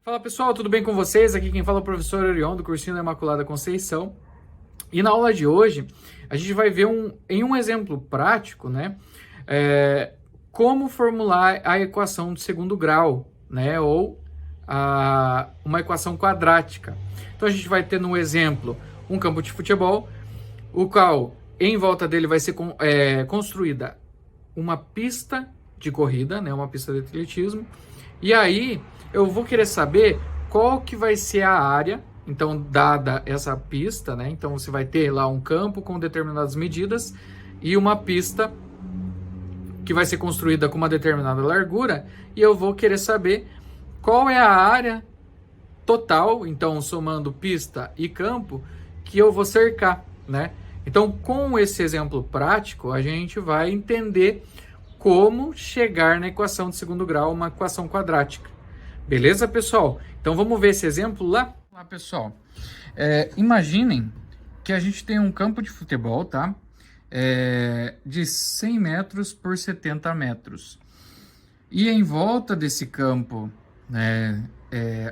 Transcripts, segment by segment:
Fala pessoal, tudo bem com vocês? Aqui quem fala é o professor Orion do cursinho da Imaculada Conceição. E na aula de hoje a gente vai ver em um exemplo prático, né, como formular a equação de segundo grau, né, ou uma equação quadrática. Então a gente vai ter no exemplo um campo de futebol, o qual em volta dele vai ser construída uma pista de corrida, né, uma pista de atletismo. E aí eu vou querer saber qual que vai ser a área, então, dada essa pista, né? Então, você vai ter lá um campo com determinadas medidas e uma pista que vai ser construída com uma determinada largura, e eu vou querer saber qual é a área total, então, somando pista e campo, que eu vou cercar, né? Então, com esse exemplo prático, a gente vai entender como chegar na equação de segundo grau, uma equação quadrática. Beleza, pessoal? Então vamos ver esse exemplo lá? Lá, pessoal. Imaginem que a gente tem um campo de futebol, tá? De 100 metros por 70 metros. E em volta desse campo,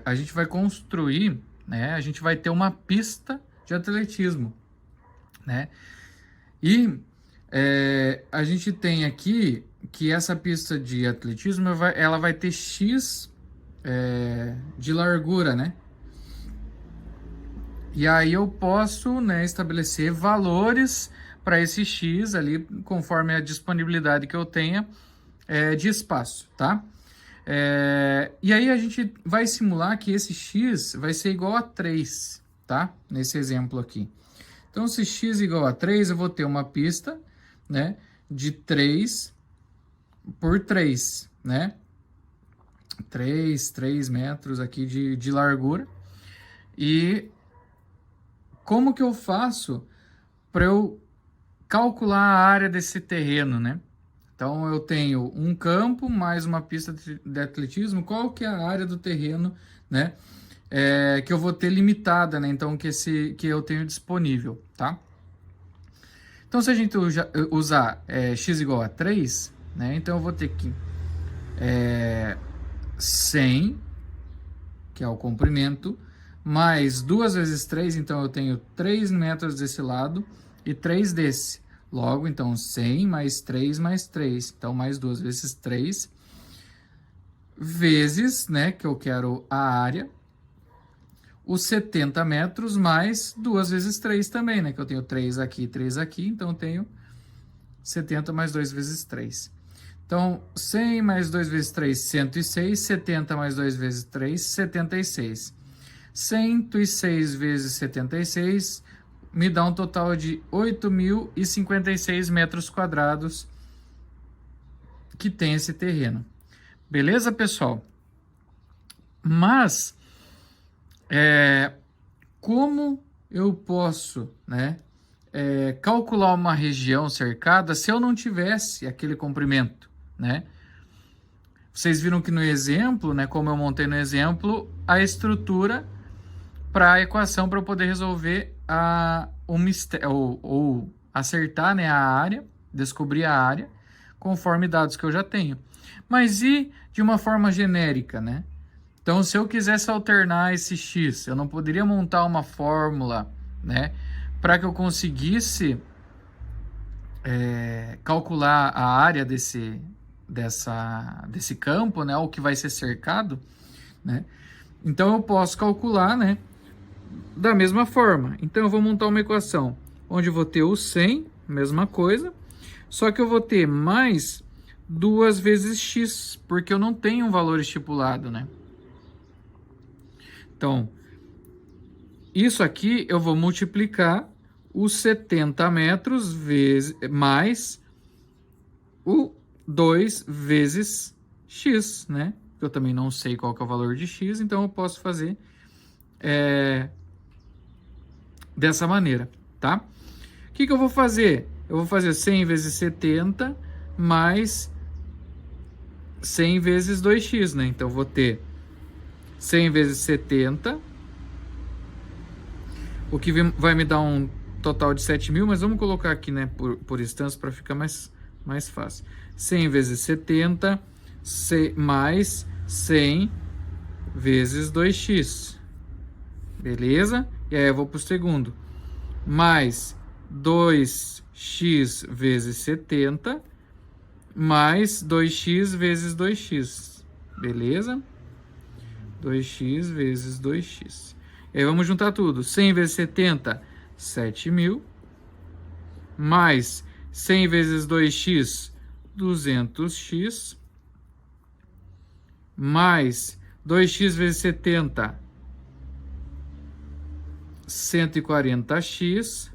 a gente vai construir, né? A gente vai ter uma pista de atletismo, né? E a gente tem aqui que essa pista de atletismo ela vai ter X de largura, né? E aí eu posso, né, estabelecer valores para esse X ali, conforme a disponibilidade que eu tenha de espaço, tá? E aí a gente vai simular que esse X vai ser igual a 3, tá? Nesse exemplo aqui. Então, se X igual a 3, eu vou ter uma pista, né, de 3 por 3, né? 3 metros aqui de largura. E como que eu faço para eu calcular a área desse terreno, né? Então, eu tenho um campo mais uma pista de atletismo. Qual que é a área do terreno, né? Que eu vou ter limitada, né? Então, que eu tenho disponível, tá? Então, se a gente usar x igual a 3, né? Então, eu vou ter que 100, que é o comprimento, mais 2 vezes 3, então eu tenho 3 metros desse lado e 3 desse. Logo, então, 100 mais 3 mais 3. Então, mais 2 vezes 3, vezes, né, que eu quero a área, os 70 metros mais 2 vezes 3 também, né, que eu tenho 3 aqui e 3 aqui, então eu tenho 70 mais 2 vezes 3. Então, 100 mais 2 vezes 3, 106. 70 mais 2 vezes 3, 76. 106 vezes 76 me dá um total de 8.056 metros quadrados que tem esse terreno. Beleza, pessoal? Mas, como eu posso, né, calcular uma região cercada se eu não tivesse aquele comprimento, né? Vocês viram que no exemplo, né, como eu montei no exemplo, a estrutura para a equação para eu poder resolver ou acertar, né, a área, descobrir a área, conforme dados que eu já tenho. Mas e de uma forma genérica, né? Então, se eu quisesse alternar esse x, eu não poderia montar uma fórmula, né, para que eu conseguisse calcular a área desse campo, né, o que vai ser cercado, né? Então eu posso calcular, né, da mesma forma. Então eu vou montar uma equação onde eu vou ter o 100, mesma coisa, só que eu vou ter mais 2 vezes x, porque eu não tenho um valor estipulado, né? Então, isso aqui eu vou multiplicar os 70 metros mais o 2 vezes x, né? Eu também não sei qual que é o valor de x, então eu posso fazer dessa maneira, tá? O que eu vou fazer? Eu vou fazer 100 vezes 70 mais 100 vezes 2x, né? Então, eu vou ter 100 vezes 70, o que vai me dar um total de 7.000, mas vamos colocar aqui, né, por instância, para ficar mais fácil. 100 vezes 70 mais 100 vezes 2x. Beleza? E aí eu vou para o segundo. Mais 2x vezes 70, mais 2x vezes 2x. Beleza? 2x vezes 2x. E aí vamos juntar tudo. 100 vezes 70, 7.000. Mais 100 vezes 2x, 200x. Mais 2x vezes 70, 140x.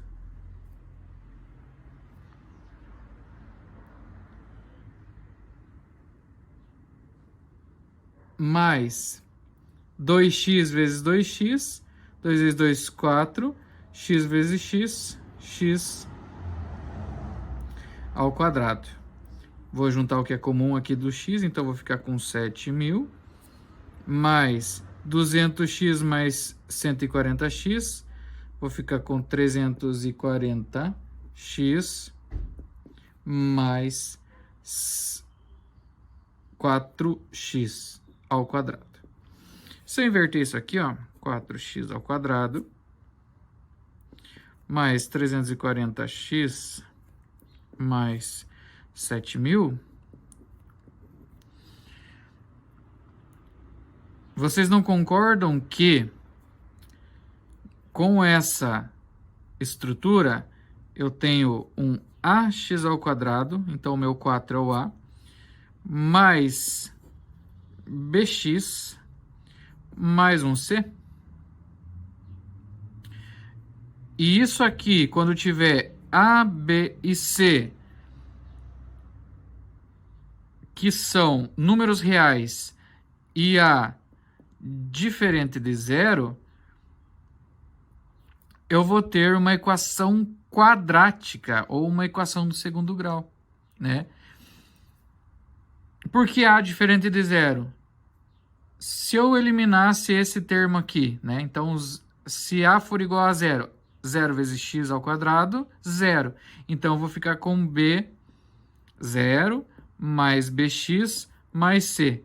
Mais 2x vezes 2x, 2 vezes 2, 4, x vezes x, x ao quadrado. Vou juntar o que é comum aqui do x, então vou ficar com 7.000, mais 200x mais 140x, vou ficar com 340x, mais 4x ao quadrado. Se eu inverter isso aqui, ó, 4x ao quadrado, mais 340x, mais 7.000, vocês não concordam que com essa estrutura eu tenho um ax ao quadrado, então o meu 4 é o a, mais bx, mais um c. E isso aqui, quando tiver a, b e c, que são números reais, e a diferente de zero, eu vou ter uma equação quadrática, ou uma equação do segundo grau, né? Por que a diferente de zero? Se eu eliminasse esse termo aqui, né? Então, se a for igual a zero, 0 vezes x ao quadrado, 0. Então, eu vou ficar com b, 0, mais bx mais c.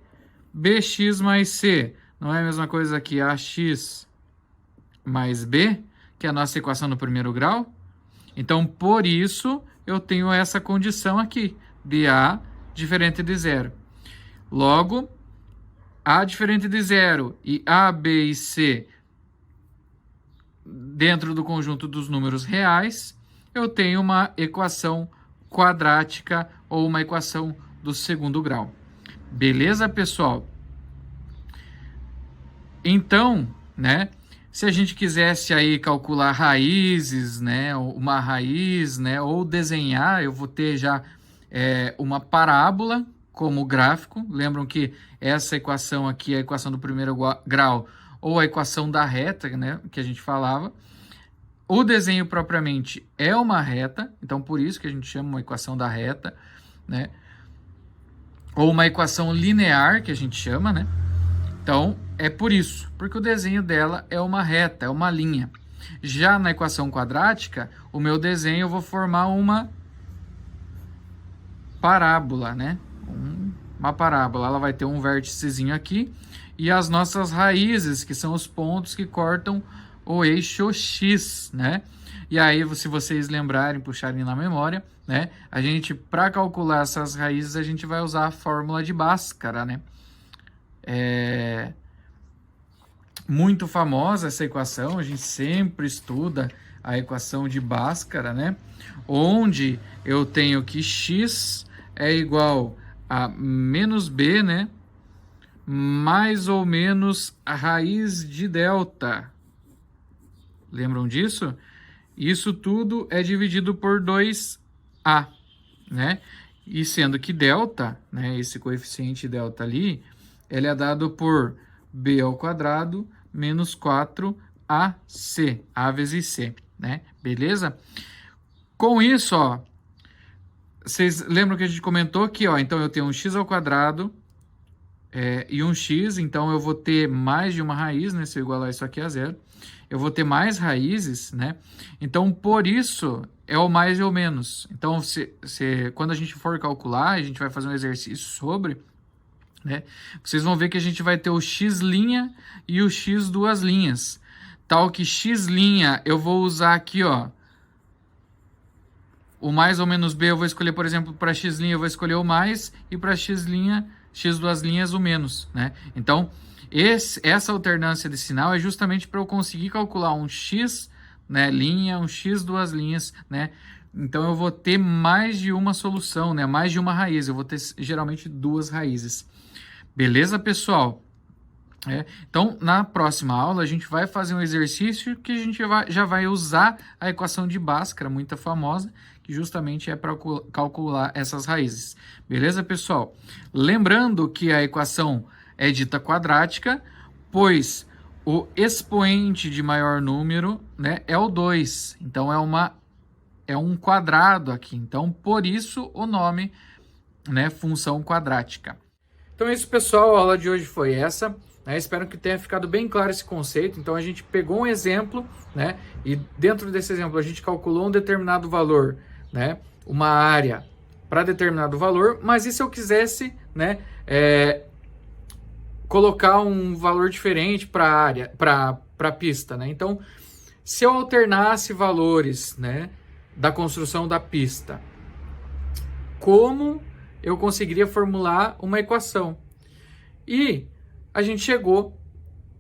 Bx mais c não é a mesma coisa que ax mais b, que é a nossa equação do primeiro grau? Então, por isso, eu tenho essa condição aqui, de a diferente de zero. Logo, a diferente de zero e a, b e c dentro do conjunto dos números reais, eu tenho uma equação quadrática ou uma equação do segundo grau. Beleza, pessoal? Então, né, se a gente quisesse aí calcular raízes, né, uma raiz, né, ou desenhar, eu vou ter já uma parábola como gráfico. Lembram que essa equação aqui é a equação do primeiro grau, ou a equação da reta, né, que a gente falava. O desenho propriamente é uma reta, então por isso que a gente chama uma equação da reta, né, ou uma equação linear, que a gente chama, né. Então, é por isso, porque o desenho dela é uma reta, é uma linha. Já na equação quadrática, o meu desenho eu vou formar uma parábola, né? Uma parábola, ela vai ter um vérticezinho aqui e as nossas raízes, que são os pontos que cortam o eixo X, né? E aí, se vocês lembrarem, puxarem na memória, né? A gente, para calcular essas raízes, a gente vai usar a fórmula de Bhaskara, né? É muito famosa essa equação, a gente sempre estuda a equação de Bhaskara, né? Onde eu tenho que x é igual a menos b, né? Mais ou menos a raiz de delta. Lembram disso? Isso tudo é dividido por 2a, né? E sendo que delta, né, esse coeficiente delta ali, ele é dado por b ao quadrado menos 4ac, a vezes c, né? Beleza? Com isso, ó, vocês lembram que a gente comentou aqui, ó, então eu tenho um x ao quadrado e um x, então eu vou ter mais de uma raiz, né? Se eu igualar isso aqui a zero, eu vou ter mais raízes, né? Então, por isso, é o mais ou menos. Então, quando a gente for calcular, a gente vai fazer um exercício sobre, né? Vocês vão ver que a gente vai ter o x' e o x duas linhas. Tal que x' eu vou usar aqui, ó, o mais ou menos b eu vou escolher, por exemplo, para x' eu vou escolher o mais, e para x' x duas linhas o menos, né? Então, essa alternância de sinal é justamente para eu conseguir calcular um x, né, linha, um x duas linhas, né? Então, eu vou ter mais de uma solução, né? Mais de uma raiz. Eu vou ter, geralmente, duas raízes. Beleza, pessoal? Então, na próxima aula, a gente vai fazer um exercício que a gente já vai usar a equação de Bhaskara, muito famosa, que justamente é para calcular essas raízes. Beleza, pessoal? Lembrando que a equação é dita quadrática, pois o expoente de maior número, né, é o 2. Então, é um quadrado aqui. Então, por isso o nome, né, função quadrática. Então é isso, pessoal. A aula de hoje foi essa. Espero que tenha ficado bem claro esse conceito. Então a gente pegou um exemplo, né, e dentro desse exemplo a gente calculou um determinado valor, né, uma área para determinado valor, mas e se eu quisesse, né, colocar um valor diferente para a área, para a pista, né? Então, se eu alternasse valores, né, da construção da pista, como eu conseguiria formular uma equação? E a gente chegou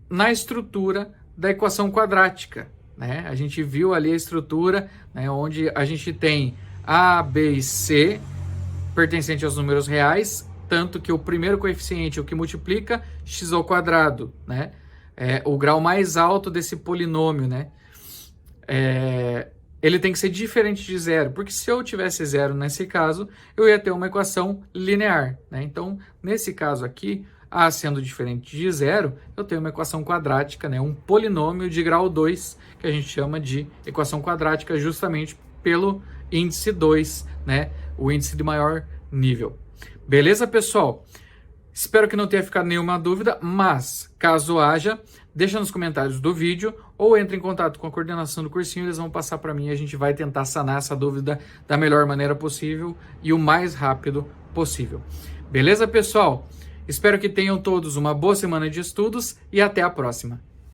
na estrutura da equação quadrática, né? A gente viu ali a estrutura, né, onde a gente tem A, B e C pertencente aos números reais, tanto que o primeiro coeficiente, o que multiplica, x ao quadrado, né? É o grau mais alto desse polinômio, né? Ele tem que ser diferente de zero, porque se eu tivesse zero nesse caso, eu ia ter uma equação linear, né? Então, nesse caso aqui, A sendo diferente de zero, eu tenho uma equação quadrática, né? Um polinômio de grau 2, que a gente chama de equação quadrática justamente pelo índice 2, né? O índice de maior nível. Beleza, pessoal? Espero que não tenha ficado nenhuma dúvida, mas caso haja, deixa nos comentários do vídeo ou entre em contato com a coordenação do cursinho, eles vão passar para mim e a gente vai tentar sanar essa dúvida da melhor maneira possível e o mais rápido possível. Beleza, pessoal? Espero que tenham todos uma boa semana de estudos e até a próxima.